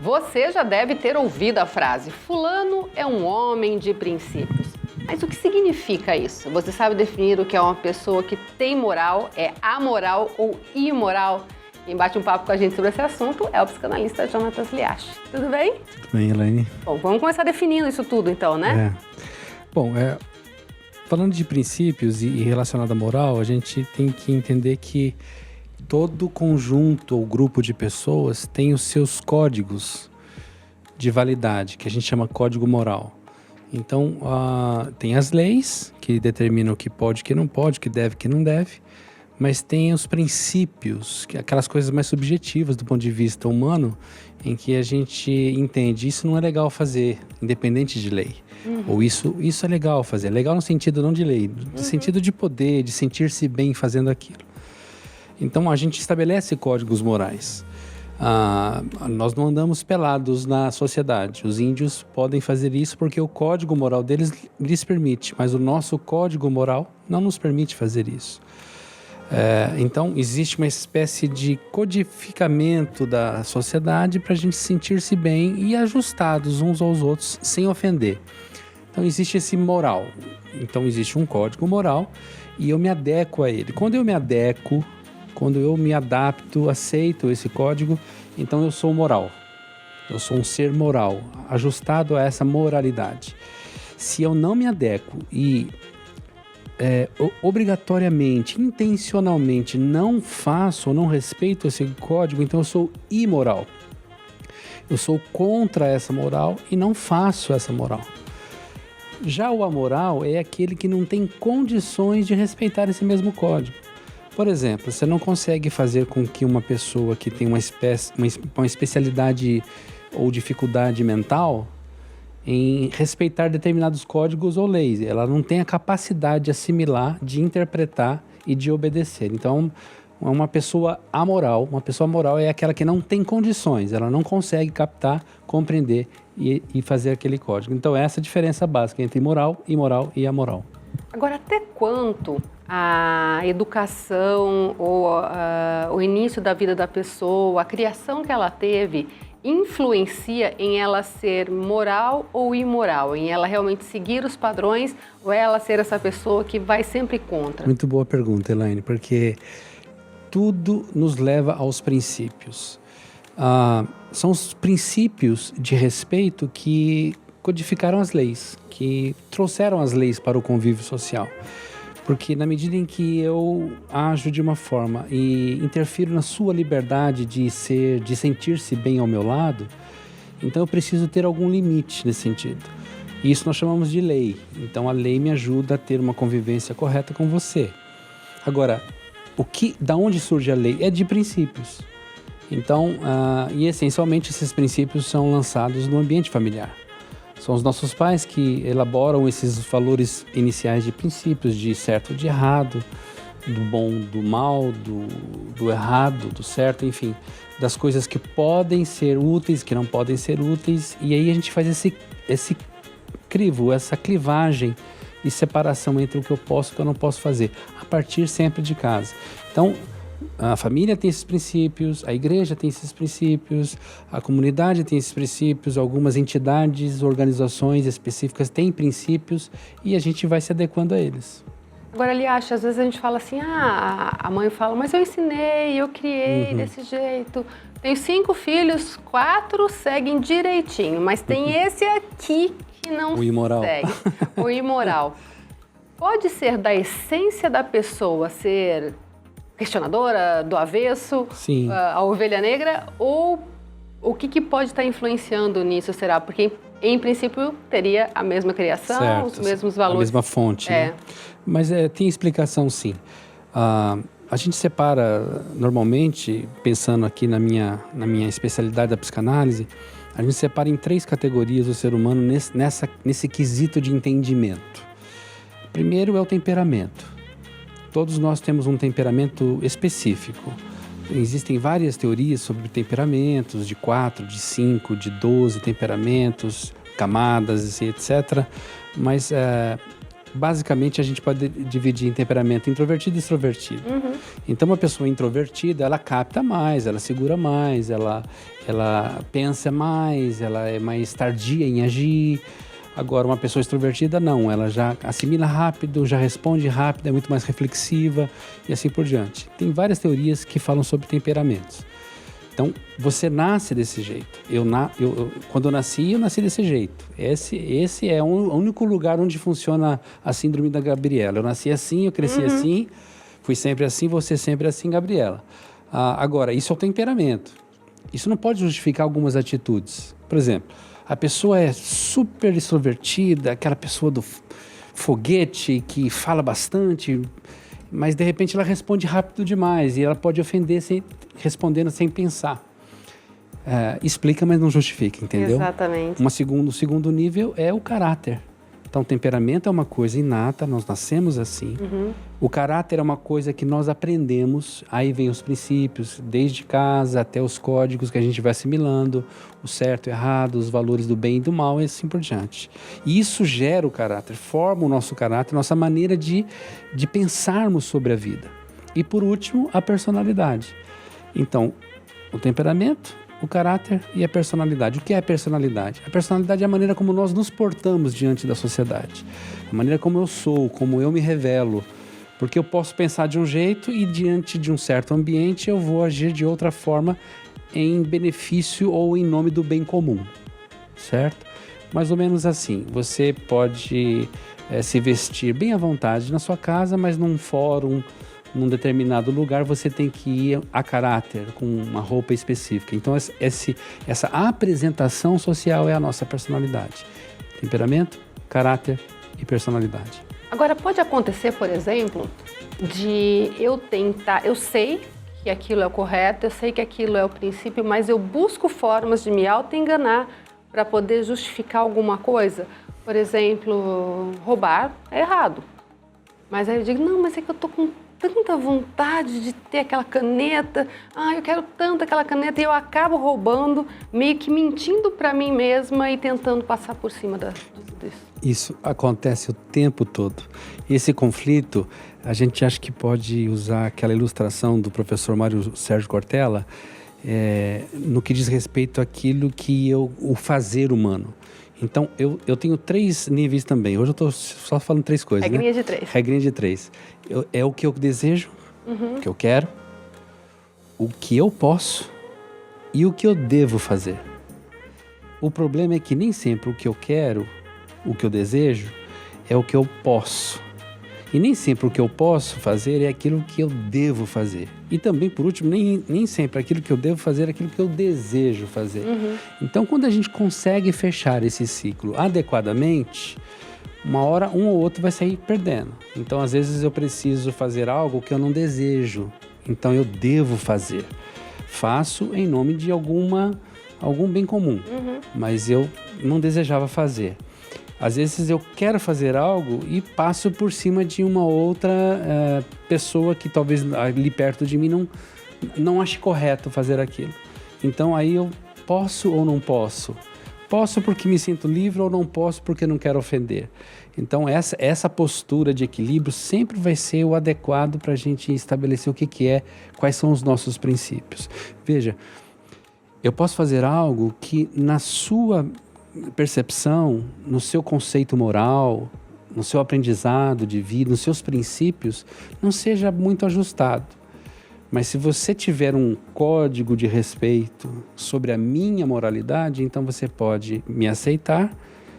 Você já deve ter ouvido a frase: fulano é um homem de princípios. Mas o que significa isso? Você sabe definir o que é uma pessoa que tem moral, é amoral ou imoral? Quem bate um papo com a gente sobre esse assunto é o psicanalista Jonatas Liache. Tudo bem? Tudo bem, Elaine. Bom, vamos começar definindo isso tudo então, né? Bom, falando de princípios e relacionado à moral, a gente tem que entender que todo conjunto ou grupo de pessoas tem os seus códigos de validade, que a gente chama código moral. Então, tem as leis que determinam o que pode, o que não pode, o que deve, o que não deve, mas tem os princípios, aquelas coisas mais subjetivas do ponto de vista humano, em que a gente entende isso não é legal fazer, independente de lei. Ou isso é legal fazer. Legal no sentido não de lei, no sentido de poder, de sentir-se bem fazendo aquilo. Então, a gente estabelece códigos morais. Nós não andamos pelados na sociedade. Os índios podem fazer isso porque o código moral deles lhes permite, mas o nosso código moral não nos permite fazer isso. Então, existe uma espécie de codificamento da sociedade para a gente sentir-se bem e ajustados uns aos outros, sem ofender. Então, existe esse moral. Então, existe um código moral e eu me adequo a ele. Quando eu me adapto, aceito esse código, então eu sou moral. Eu sou um ser moral, ajustado a essa moralidade. Se eu não me adequo e obrigatoriamente, intencionalmente não faço ou não respeito esse código, então eu sou imoral. Eu sou contra essa moral e não faço essa moral. Já o amoral é aquele que não tem condições de respeitar esse mesmo código. Por exemplo, você não consegue fazer com que uma pessoa que tem uma especialidade ou dificuldade mental em respeitar determinados códigos ou leis. Ela não tem a capacidade de assimilar, de interpretar e de obedecer. Então, uma pessoa amoral, é aquela que não tem condições, ela não consegue captar, compreender e fazer aquele código. Então, essa é a diferença básica entre moral, imoral e amoral. Agora, até quanto a educação ou o início da vida da pessoa, a criação que ela teve, influencia em ela ser moral ou imoral? Em ela realmente seguir os padrões ou ela ser essa pessoa que vai sempre contra? Muito boa pergunta, Elaine, porque tudo nos leva aos princípios. São os princípios de respeito que codificaram as leis, que trouxeram as leis para o convívio social. Porque na medida em que eu ajo de uma forma e interfiro na sua liberdade de sentir-se bem ao meu lado, então eu preciso ter algum limite nesse sentido. E isso nós chamamos de lei. Então a lei me ajuda a ter uma convivência correta com você. Agora, da onde surge a lei? É de princípios. Então, e essencialmente esses princípios são lançados no ambiente familiar. São os nossos pais que elaboram esses valores iniciais de princípios, de certo, de errado, do bom, do mal, do errado, do certo, enfim, das coisas que podem ser úteis, que não podem ser úteis, e aí a gente faz esse crivo, essa clivagem de separação entre o que eu posso e o que eu não posso fazer, a partir sempre de casa. Então, a família tem esses princípios, a igreja tem esses princípios, a comunidade tem esses princípios, algumas entidades, organizações específicas têm princípios e a gente vai se adequando a eles. Agora, Liache, às vezes a gente fala assim, a mãe fala, mas eu ensinei, eu criei desse jeito. Tenho 5 filhos, 4 seguem direitinho, mas tem esse aqui que não o imoral. segue, o imoral. Pode ser da essência da pessoa ser questionadora, do avesso, a ovelha negra, ou o que pode estar influenciando nisso, será? Porque, em princípio, teria a mesma criação, certo, os mesmos valores. A mesma fonte, né? Mas tem explicação, sim. A gente separa, normalmente, pensando aqui na minha especialidade da psicanálise, a gente separa em 3 categorias o ser humano nesse quesito de entendimento. Primeiro é o temperamento. Todos nós temos um temperamento específico. Existem várias teorias sobre temperamentos, de 4, de 5, de 12 temperamentos, camadas, etc. Mas, basicamente, a gente pode dividir em temperamento introvertido e extrovertido. Então, uma pessoa introvertida, ela capta mais, ela segura mais, ela ela pensa mais, ela é mais tardia em agir. Agora, uma pessoa extrovertida, não. Ela já assimila rápido, já responde rápido, é muito mais reflexiva e assim por diante. Tem várias teorias que falam sobre temperamentos. Então, você nasce desse jeito. Quando eu nasci desse jeito. Esse é o único lugar onde funciona a síndrome da Gabriela. Eu nasci assim, eu cresci assim, fui sempre assim, você sempre assim, Gabriela. Agora, isso é o temperamento. Isso não pode justificar algumas atitudes. Por exemplo, a pessoa é super extrovertida, aquela pessoa do foguete que fala bastante, mas de repente ela responde rápido demais e ela pode ofender respondendo sem pensar. Explica, mas não justifica, entendeu? Exatamente. O segundo nível é o caráter. Então, o temperamento é uma coisa inata, nós nascemos assim. O caráter é uma coisa que nós aprendemos, aí vem os princípios, desde casa até os códigos que a gente vai assimilando, o certo, o errado, os valores do bem e do mal e assim por diante. E isso gera o caráter, forma o nosso caráter, nossa maneira de pensarmos sobre a vida. E por último, a personalidade. Então, o temperamento, o caráter e a personalidade. O que é a personalidade? A personalidade é a maneira como nós nos portamos diante da sociedade. A maneira como eu sou, como eu me revelo. Porque eu posso pensar de um jeito e diante de um certo ambiente eu vou agir de outra forma em benefício ou em nome do bem comum. Certo? Mais ou menos assim. Você pode se vestir bem à vontade na sua casa, mas num fórum, num determinado lugar, você tem que ir a caráter, com uma roupa específica. Então, essa apresentação social é a nossa personalidade. Temperamento, caráter e personalidade. Agora, pode acontecer, por exemplo, de eu sei que aquilo é o correto, eu sei que aquilo é o princípio, mas eu busco formas de me auto-enganar para poder justificar alguma coisa. Por exemplo, roubar é errado. Mas aí eu digo, não, mas é que eu tô com tanta vontade de ter aquela caneta, eu quero tanto aquela caneta, e eu acabo roubando, meio que mentindo para mim mesma e tentando passar por cima disso. Isso acontece o tempo todo. Esse conflito, a gente acha que pode usar aquela ilustração do professor Mário Sérgio Cortella, no que diz respeito àquilo que o fazer humano. Então, eu tenho 3 níveis também. Hoje eu estou só falando 3 coisas, Regrinha né? de 3. Regrinha de 3. É o que eu desejo, o que eu quero, o que eu posso e o que eu devo fazer. O problema é que nem sempre o que eu quero, o que eu desejo, é o que eu posso. E nem sempre o que eu posso fazer é aquilo que eu devo fazer. E também, por último, nem sempre aquilo que eu devo fazer é aquilo que eu desejo fazer. Então, quando a gente consegue fechar esse ciclo adequadamente, uma hora um ou outro vai sair perdendo. Então, às vezes eu preciso fazer algo que eu não desejo. Então, eu devo fazer. Faço em nome de algum bem comum, mas eu não desejava fazer. Às vezes eu quero fazer algo e passo por cima de uma outra pessoa que talvez ali perto de mim não ache correto fazer aquilo. Então aí eu posso ou não posso? Posso porque me sinto livre ou não posso porque não quero ofender? Então essa postura de equilíbrio sempre vai ser o adequado para a gente estabelecer quais são os nossos princípios. Veja, eu posso fazer algo que na sua percepção, no seu conceito moral, no seu aprendizado de vida, nos seus princípios, não seja muito ajustado. Mas se você tiver um código de respeito sobre a minha moralidade, então você pode me aceitar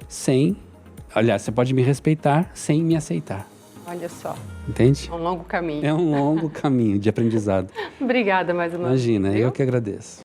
você pode me respeitar sem me aceitar. Olha só. Entende? É um longo caminho. É um longo caminho de aprendizado. Obrigada mais uma vez. Imagina, eu que agradeço.